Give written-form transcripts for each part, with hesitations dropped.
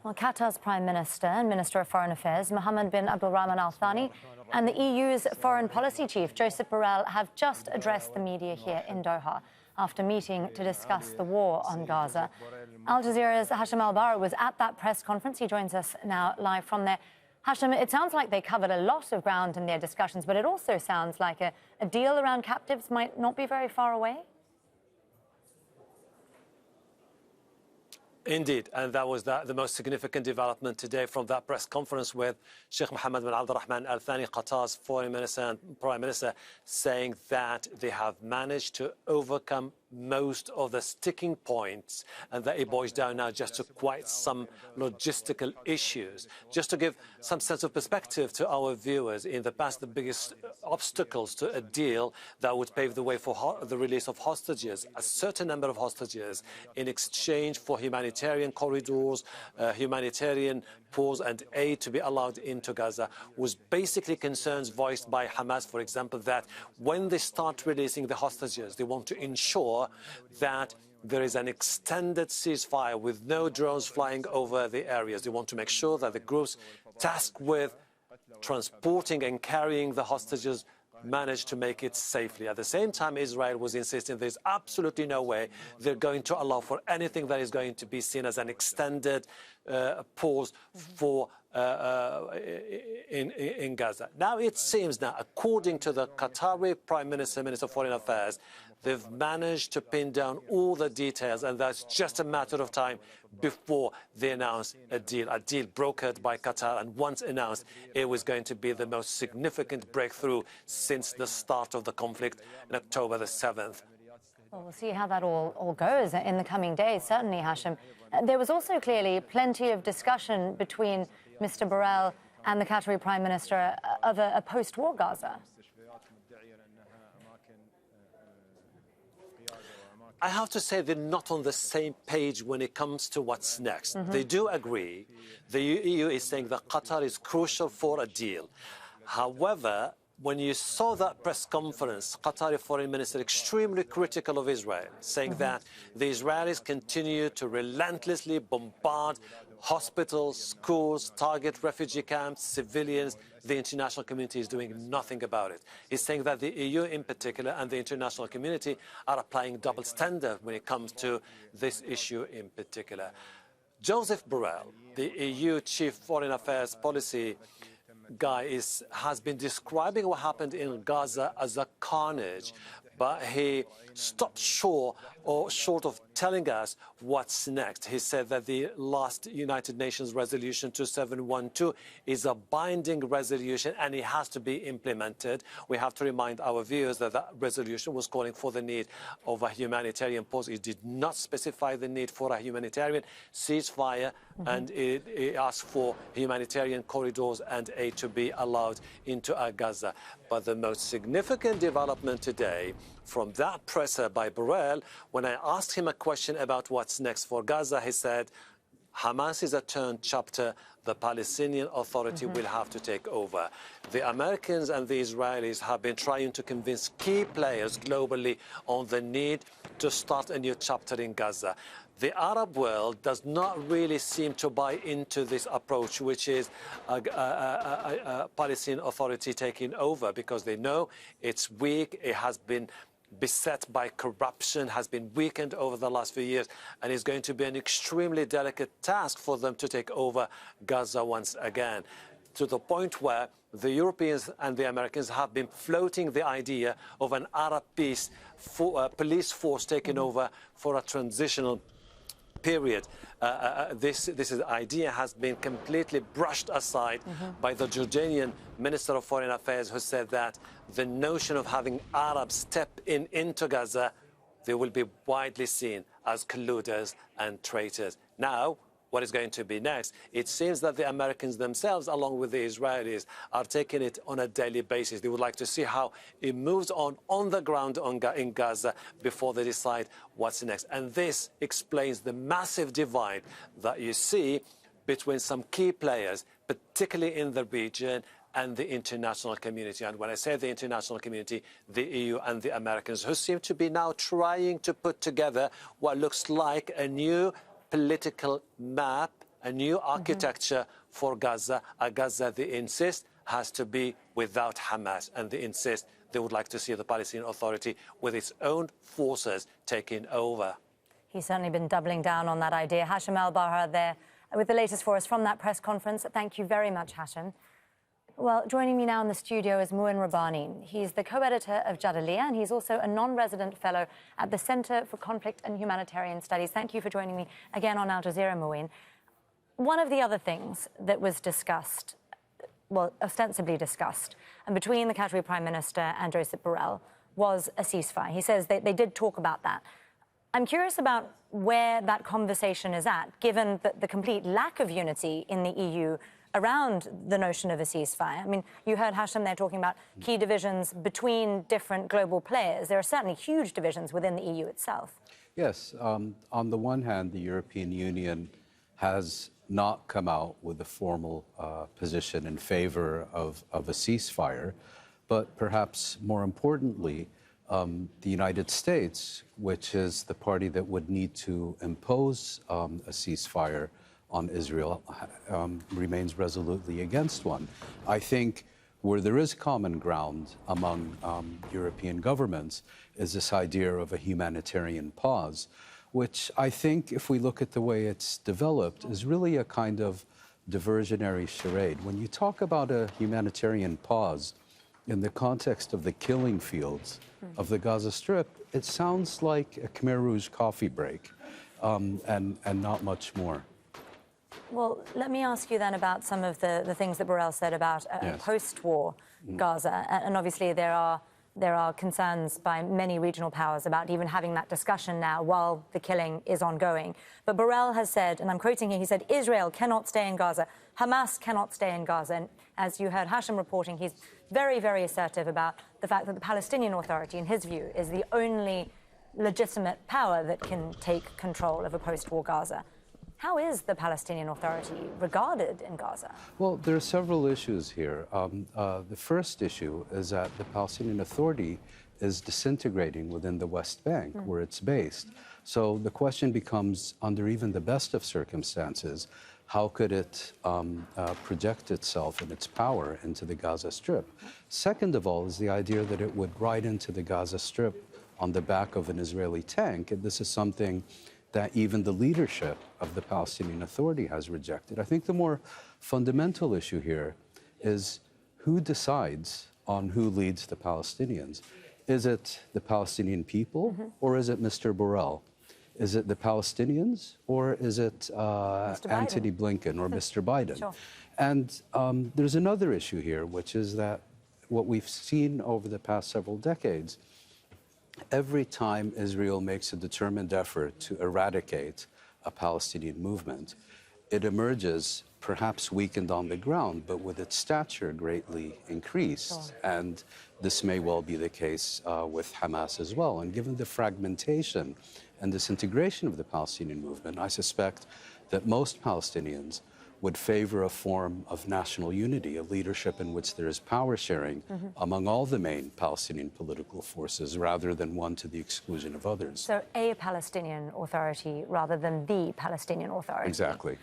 Well, Qatar's Prime Minister and Minister of Foreign Affairs, Mohammed bin Abdulrahman Thani, and the EU's Foreign Policy Chief, Josep Borrell, have just addressed the media here in Doha after meeting to discuss the war on Gaza. Al Jazeera's Hashem Ahelbarra was at that press conference. He joins us now live from there. Hashem, it sounds like they covered a lot of ground in their discussions, but it also sounds like a deal around captives might not be very far away. Indeed, and that was the most significant development today from that press conference with Sheikh Mohammed bin Abdulrahman Thani, Qatar's foreign minister and prime minister, saying that they have managed to overcome most of the sticking points and that it boils down now just to quite some logistical issues. Just to give some sense of perspective to our viewers, in the past the biggest obstacles to a deal that would pave the way for the release of hostages, a certain number of hostages in exchange for humanitarian corridors, humanitarian pause and aid to be allowed into Gaza, was basically concerns voiced by Hamas, for example, that when they start releasing the hostages, they want to ensure that there is an extended ceasefire with no drones flying over the areas. They want to make sure that the groups tasked with transporting and carrying the hostages managed to make it safely. At the same time, Israel was insisting there's absolutely no way they're going to allow for anything that is going to be seen as an extended pause for in Gaza. Now it seems now, according to the Qatari Prime Minister, Minister of Foreign Affairs, they've managed to pin down all the details, and that's just a matter of time before they announce a deal brokered by Qatar, and once announced, it was going to be the most significant breakthrough since the start of the conflict on October the 7th. Well, we'll see how that all goes in the coming days, certainly, Hashem. There was also clearly plenty of discussion between Mr. Borell and the Qatari Prime Minister of a post-war Gaza. I have to say they're not on the same page when it comes to what's next. They do agree. The EU is saying that Qatar is crucial for a deal. However, when you saw that press conference, Qatari foreign minister extremely critical of Israel, saying that the Israelis continue to relentlessly bombard hospitals, schools, target refugee camps, civilians. The international community is doing nothing about it. He's saying that the EU in particular and the international community are applying double standard when it comes to this issue in particular. Josep Borrell, the EU chief foreign affairs policy guy, has been describing what happened in Gaza as a carnage, but he stopped short of telling us what's next. He said that the last United Nations resolution 2712 is a binding resolution and it has to be implemented. We have to remind our viewers that that resolution was calling for the need of a humanitarian pause. It did not specify the need for a humanitarian ceasefire, and it asked for humanitarian corridors and aid to be allowed into Gaza. But the most significant development today from that presser by Borell, when I asked him a question about what's next for Gaza, he said, Hamas is a turned chapter. The Palestinian Authority will have to take over. The Americans and the Israelis have been trying to convince key players globally on the need to start a new chapter in Gaza. The Arab world does not really seem to buy into this approach, which is a Palestinian Authority taking over, because they know it's weak, it has been beset by corruption, has been weakened over the last few years, and it's going to be an extremely delicate task for them to take over Gaza once again, to the point where the Europeans and the Americans have been floating the idea of an Arab peace police force taking over for a transitional period. This idea has been completely brushed aside by the Jordanian Minister of Foreign Affairs, who said that the notion of having Arabs step into Gaza, they will be widely seen as colluders and traitors. Now, what is going to be next? It seems that the Americans themselves, along with the Israelis, are taking it on a daily basis. They would like to see how it moves on the ground in Gaza before they decide what's next. And this explains the massive divide that you see between some key players, particularly in the region, and the international community. And when I say the international community, the EU and the Americans, who seem to be now trying to put together what looks like a new political map a new architecture for Gaza, a Gaza they insist has to be without Hamas, and they insist they would like to see the Palestinian Authority with its own forces taking over. He's certainly been doubling down on that idea. Hashem Ahelbarra there with the latest for us from that press conference. Thank you very much, Hashem. Well, joining me now in the studio is Mouin Rabbani. He's the co-editor of Jazeera, and he's also a non-resident fellow at the Center for Conflict and Humanitarian Studies. Thank you for joining me again on Al Jazeera, Mouin. One of the other things that was discussed, well, ostensibly discussed, and between the Qatari Prime Minister and Josep Borrell was a ceasefire. He says they did talk about that. I'm curious about where that conversation is at, given the complete lack of unity in the EU around the notion of a ceasefire. I mean, you heard Hashem there talking about key divisions between different global players. There are certainly huge divisions within the EU itself. Yes. On the one hand, the European Union has not come out with a formal position in favor of a ceasefire, but perhaps more importantly, the United States, which is the party that would need to impose a ceasefire on Israel, remains resolutely against one. I think where there is common ground among European governments is this idea of a humanitarian pause, which I think, if we look at the way it's developed, is really a kind of diversionary charade. When you talk about a humanitarian pause in the context of the killing fields of the Gaza Strip, it sounds like a Khmer Rouge coffee break and not much more. Well, let me ask you then about some of the things that Borell said about Yes. post-war Gaza. And obviously there are concerns by many regional powers about even having that discussion now while the killing is ongoing. But Borell has said, and I'm quoting here, he said, Israel cannot stay in Gaza. Hamas cannot stay in Gaza. And as you heard Hashem reporting, he's very, very assertive about the fact that the Palestinian Authority, in his view, is the only legitimate power that can take control of a post-war Gaza. How is the Palestinian Authority regarded in Gaza? Well, there are several issues here. The first issue is that the Palestinian Authority is disintegrating within the West Bank, where it's based. So the question becomes, under even the best of circumstances, how could it project itself and its power into the Gaza Strip? Second of all is the idea that it would ride into the Gaza Strip on the back of an Israeli tank. And this is something that even the leadership of the Palestinian Authority has rejected. I think the more fundamental issue here is who decides on who leads the Palestinians. Is it the Palestinian people or is it Mr. Borrell? Is it the Palestinians or is it Antony Blinken or Mr. Biden? Sure. And there's another issue here, which is that what we've seen over the past several decades, every time Israel makes a determined effort to eradicate a Palestinian movement, it emerges perhaps weakened on the ground, but with its stature greatly increased. Sure. And this may well be the case with Hamas as well. And given the fragmentation and disintegration of the Palestinian movement, I suspect that most Palestinians would favor a form of national unity, a leadership in which there is power sharing among all the main Palestinian political forces, rather than one to the exclusion of others. So a Palestinian Authority rather than the Palestinian Authority. Exactly.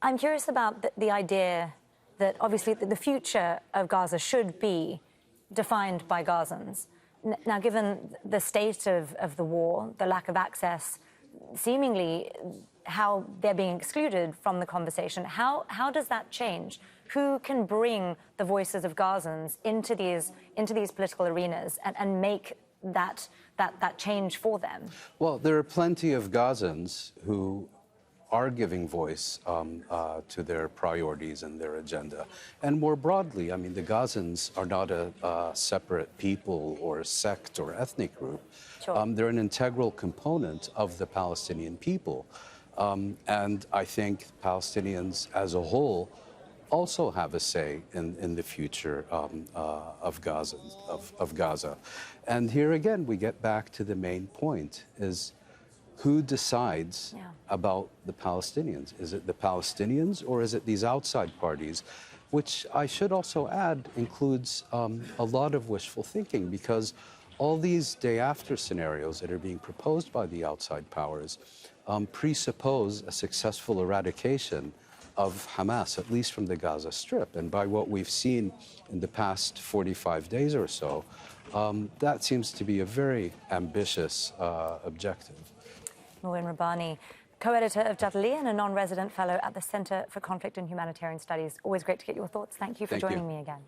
I'm curious about the idea that obviously the future of Gaza should be defined by Gazans. Now, given the state of the war, the lack of access, seemingly how they're being excluded from the conversation, how does that change? Who can bring the voices of Gazans into these political arenas and make that change for them? Well, there are plenty of Gazans who are giving voice to their priorities and their agenda. And more broadly, I mean, the Gazans are not a separate people or sect or ethnic group. Sure. They're an integral component of the Palestinian people. And I think Palestinians as a whole also have a say in the future of Gaza. And here again, we get back to the main point, is who decides about the Palestinians? Is it the Palestinians or is it these outside parties? Which I should also add includes a lot of wishful thinking, because all these day after scenarios that are being proposed by the outside powers presuppose a successful eradication of Hamas, at least from the Gaza Strip. And by what we've seen in the past 45 days or so, that seems to be a very ambitious objective. Mouin Rabbani, co-editor of Jazeera and a non-resident fellow at the Center for Conflict and Humanitarian Studies. Always great to get your thoughts. Thank you for joining me again.